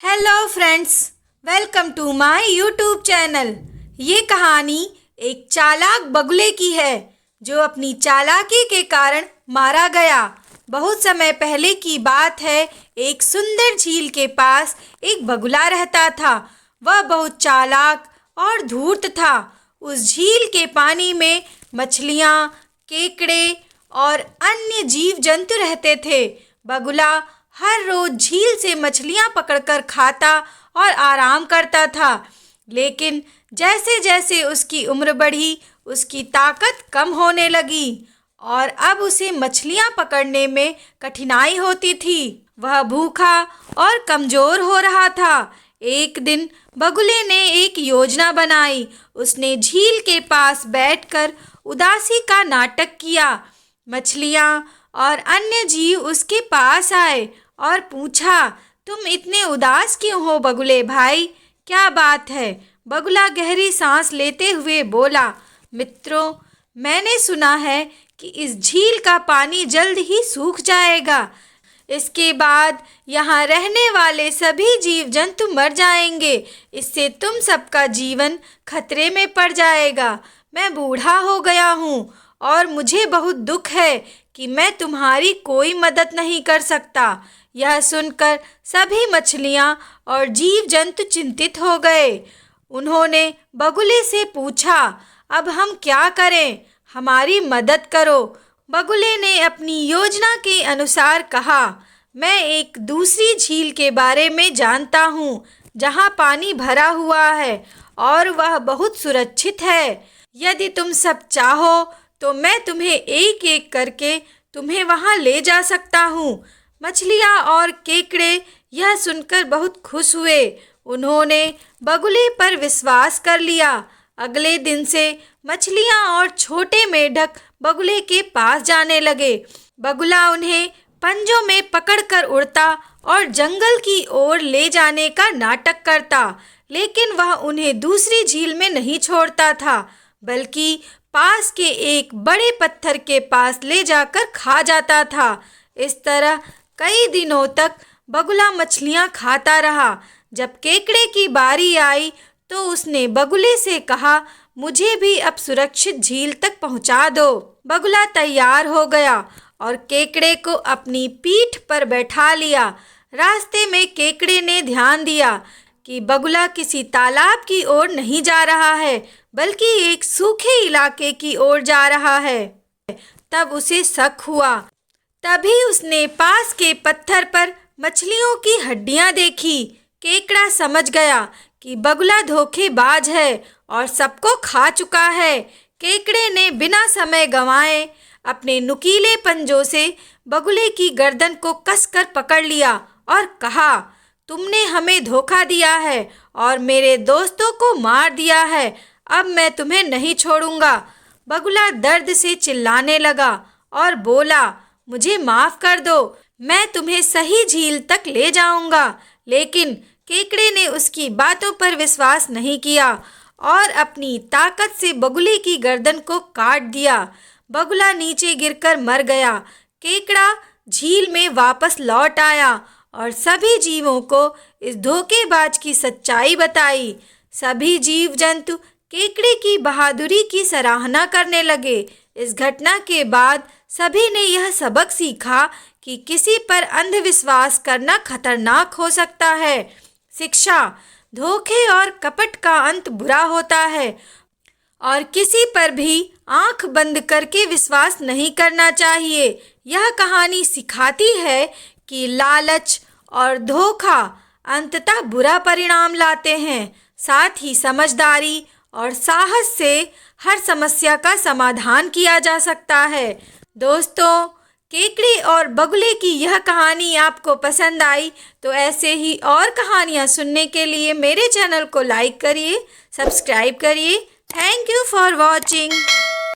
Hello friends, welcome to my YouTube channel. ये कहानी एक चालाक बगुले की है जो अपनी चालाकी के कारण मारा गया। बहुत समय पहले की बात है। एक सुंदर झील के पास एक बगुला रहता था। वह बहुत चालाक और धूर्त था। उस झील के पानी में मछलियाँ, केकड़े और अन्य जीव जंतु रहते थे। बगुला हर रोज झील से मछलियां पकड़कर खाता और आराम करता था। लेकिन जैसे जैसे उसकी उम्र बढ़ी, उसकी ताकत कम होने लगी और अब उसे मछलियां पकड़ने में कठिनाई होती थी। वह भूखा और कमजोर हो रहा था। एक दिन बगुले ने एक योजना बनाई। उसने झील के पास बैठकर उदासी का नाटक किया। मछलियां और अन्य जीव उसके पास आए और पूछा, तुम इतने उदास क्यों हो बगुले भाई? क्या बात है? बगुला गहरी सांस लेते हुए बोला, मित्रों, मैंने सुना है कि इस झील का पानी जल्द ही सूख जाएगा। इसके बाद यहाँ रहने वाले सभी जीव जंतु मर जाएंगे। इससे तुम सबका जीवन खतरे में पड़ जाएगा। मैं बूढ़ा हो गया हूँ और मुझे बहुत दुख है कि मैं तुम्हारी कोई मदद नहीं कर सकता। यह सुनकर सभी मछलियाँ और जीव जंतु चिंतित हो गए। उन्होंने बगुले से पूछा, अब हम क्या करें? हमारी मदद करो। बगुले ने अपनी योजना के अनुसार कहा, मैं एक दूसरी झील के बारे में जानता हूँ जहाँ पानी भरा हुआ है और वह बहुत सुरक्षित है। यदि तुम सब चाहो तो मैं तुम्हें एक एक करके तुम्हें वहाँ ले जा सकता हूँ। मछलियाँ और केकड़े यह सुनकर बहुत खुश हुए। उन्होंने बगुले पर विश्वास कर लिया। अगले दिन से मछलियाँ और छोटे मेढक बगुले के पास जाने लगे। बगुला उन्हें पंजों में पकड़कर उड़ता और जंगल की ओर ले जाने का नाटक करता, लेकिन वह उन्हें दूसरी झील में नहीं छोड़ता था, बल्कि पास के एक बड़े पत्थर के पास ले जाकर खा जाता था। इस तरह कई दिनों तक बगुला मछलियां खाता रहा। जब केकड़े की बारी आई तो उसने बगुले से कहा, मुझे भी अब सुरक्षित झील तक पहुंचा दो। बगुला तैयार हो गया और केकड़े को अपनी पीठ पर बैठा लिया। रास्ते में केकड़े ने ध्यान दिया कि बगुला किसी तालाब की ओर नहीं जा रहा है, बल्कि एक सूखे इलाके की ओर जा रहा है। तब उसे शक हुआ। तभी उसने पास के पत्थर पर मछलियों की हड्डियां देखी। केकड़ा समझ गया कि बगुला धोखेबाज है और सबको खा चुका है। केकड़े ने बिना समय गंवाए अपने नुकीले पंजों से बगुले की गर्दन को कसकर पकड़ लिया और कहा, तुमने हमें धोखा दिया है और मेरे दोस्तों को मार दिया है। अब मैं तुम्हें नहीं छोड़ूंगा। बगुला दर्द से चिल्लाने लगा और बोला, मुझे माफ कर दो, मैं तुम्हें सही झील तक ले जाऊंगा। लेकिन केकड़े ने उसकी बातों पर विश्वास नहीं किया और अपनी ताकत से बगुले की गर्दन को काट दिया। बगुला नीचे गिरकर मर गया। केकड़ा झील में वापस लौट आया और सभी जीवों को इस धोखेबाज की सच्चाई बताई। सभी जीव जंतु केकड़े की बहादुरी की सराहना करने लगे। इस घटना के बाद सभी ने यह सबक सीखा कि किसी पर अंधविश्वास करना खतरनाक हो सकता है। शिक्षा, धोखे और कपट का अंत बुरा होता है और किसी पर भी आंख बंद करके विश्वास नहीं करना चाहिए। यह कहानी सिखाती है कि लालच और धोखा अंततः बुरा परिणाम लाते हैं। साथ ही समझदारी और साहस से हर समस्या का समाधान किया जा सकता है। दोस्तों, केकड़े और बगुले की यह कहानी आपको पसंद आई तो ऐसे ही और कहानियाँ सुनने के लिए मेरे चैनल को लाइक करिए, सब्सक्राइब करिए। Thank you for watching.